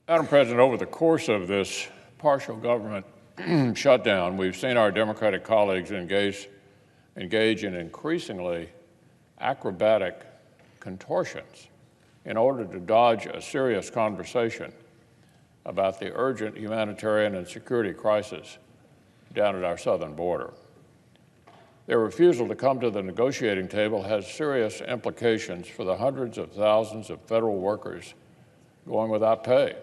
Madam President, over the course of this partial government shutdown, we've seen our Democratic colleagues engage in increasingly acrobatic contortions in order to dodge a serious conversation about the urgent humanitarian and security crisis down at our southern border. Their refusal to come to the negotiating table has serious implications for the hundreds of thousands of federal workers going without pay,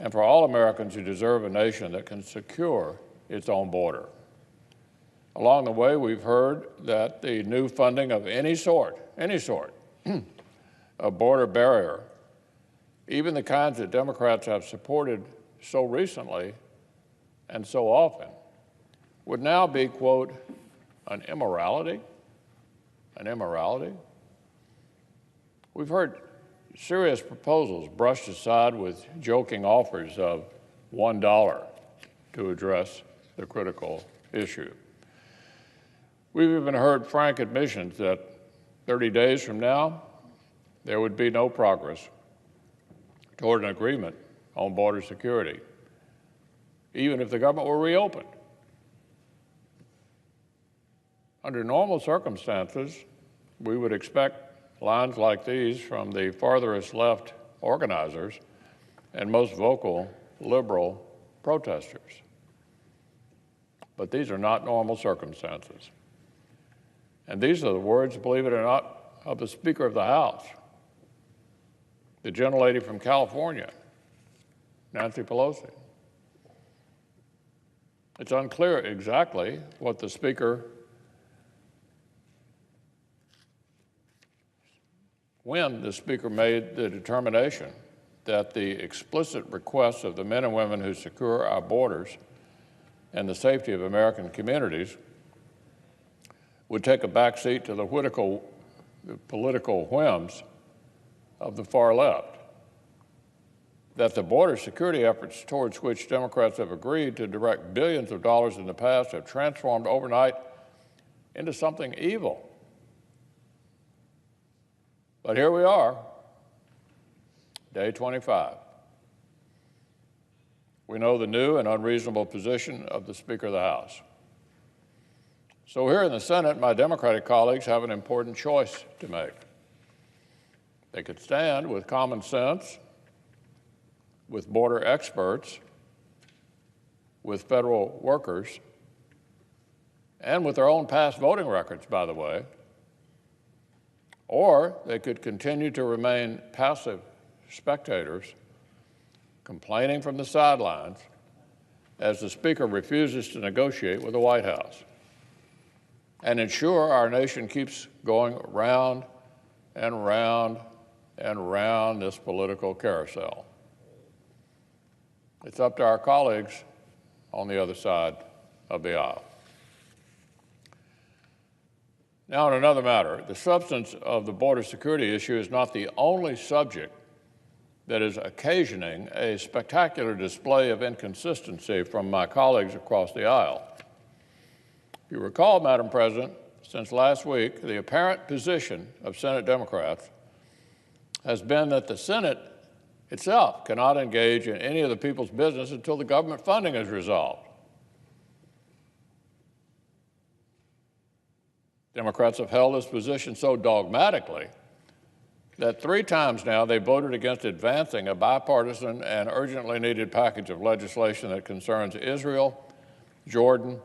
and for all Americans who deserve a nation that can secure its own border. Along the way, we've heard that the new funding of any sort of border barrier, even the kinds that Democrats have supported so recently and so often, would now be, quote, an immorality? An immorality? We've heard serious proposals brushed aside with joking offers of $1 to address the critical issue. We've even heard frank admissions that 30 days from now, there would be no progress toward an agreement on border security, even if the government were reopened. Under normal circumstances, we would expect lines like these from the farthest left organizers and most vocal liberal protesters. But these are not normal circumstances. And these are the words, believe it or not, of the Speaker of the House, the gentlelady from California, Nancy Pelosi. It's unclear exactly when the Speaker made the determination that the explicit requests of the men and women who secure our borders and the safety of American communities would take a backseat to the political whims of the far left, that the border security efforts towards which Democrats have agreed to direct billions of dollars in the past have transformed overnight into something evil. But here we are, day 25. We know the new and unreasonable position of the Speaker of the House. So here in the Senate, my Democratic colleagues have an important choice to make. They could stand with common sense, with border experts, with federal workers, and with their own past voting records, by the way, or they could continue to remain passive spectators, complaining from the sidelines as the Speaker refuses to negotiate with the White House, and ensure our nation keeps going round and round and round this political carousel. It's up to our colleagues on the other side of the aisle. Now, on another matter, the substance of the border security issue is not the only subject that is occasioning a spectacular display of inconsistency from my colleagues across the aisle. If you recall, Madam President, since last week, the apparent position of Senate Democrats has been that the Senate itself cannot engage in any of the people's business until the government funding is resolved. Democrats have held this position so dogmatically that 3 times now they voted against advancing a bipartisan and urgently needed package of legislation that concerns Israel, Jordan,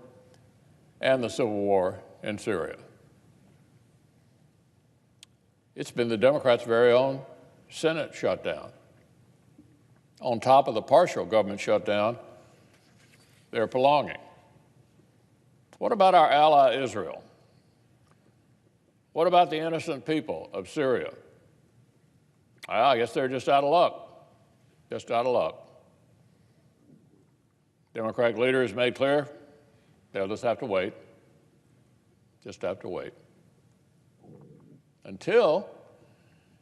and the civil war in Syria. It's been the Democrats' very own Senate shutdown. On top of the partial government shutdown they're prolonging. What about our ally Israel? What about the innocent people of Syria? I guess they're just out of luck. Just out of luck. Democratic leader has made clear they'll just have to wait. Just have to wait. Until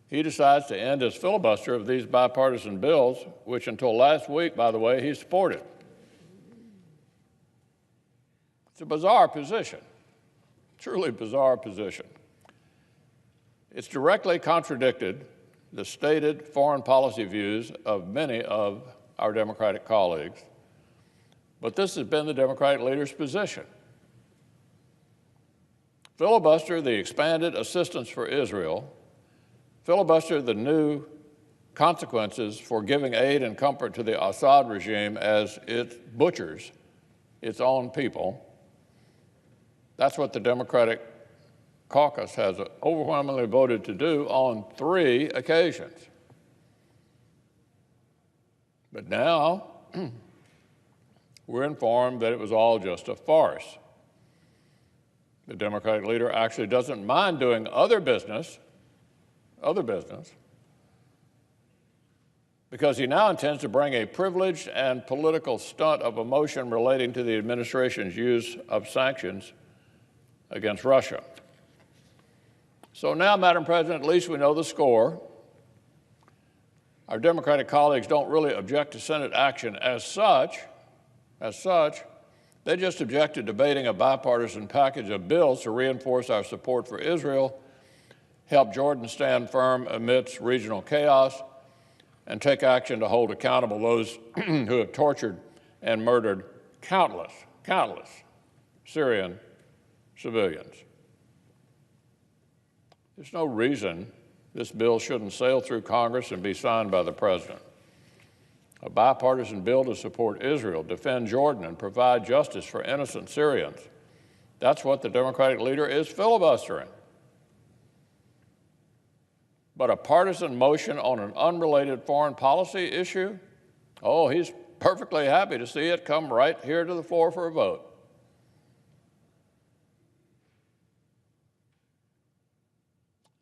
he decides to end his filibuster of these bipartisan bills, which until last week, by the way, he supported. It's a bizarre position, truly bizarre position. It's directly contradicted the stated foreign policy views of many of our Democratic colleagues, but this has been the Democratic leader's position. Filibuster the expanded assistance for Israel, filibuster the new consequences for giving aid and comfort to the Assad regime as it butchers its own people. That's what the Democratic caucus has overwhelmingly voted to do on 3 occasions. But now, we're informed that it was all just a farce. The Democratic leader actually doesn't mind doing other business, because he now intends to bring a privileged and political stunt of a motion relating to the administration's use of sanctions against Russia. So now, Madam President, at least we know the score. Our Democratic colleagues don't really object to Senate action as such. They just object to debating a bipartisan package of bills to reinforce our support for Israel, help Jordan stand firm amidst regional chaos, and take action to hold accountable those who have tortured and murdered countless Syrian civilians. There's no reason this bill shouldn't sail through Congress and be signed by the President. A bipartisan bill to support Israel, defend Jordan, and provide justice for innocent Syrians. That's what the Democratic leader is filibustering. But a partisan motion on an unrelated foreign policy issue? Oh, he's perfectly happy to see it come right here to the floor for a vote.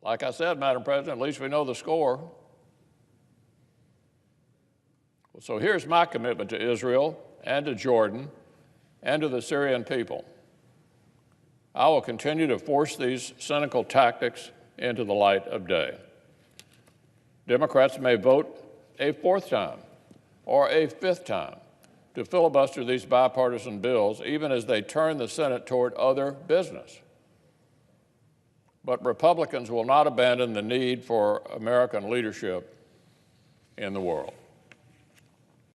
Like I said, Madam President, at least we know the score. So here's my commitment to Israel and to Jordan and to the Syrian people. I will continue to force these cynical tactics into the light of day. Democrats may vote a 4th time or a 5th time to filibuster these bipartisan bills, even as they turn the Senate toward other business. But Republicans will not abandon the need for American leadership in the world.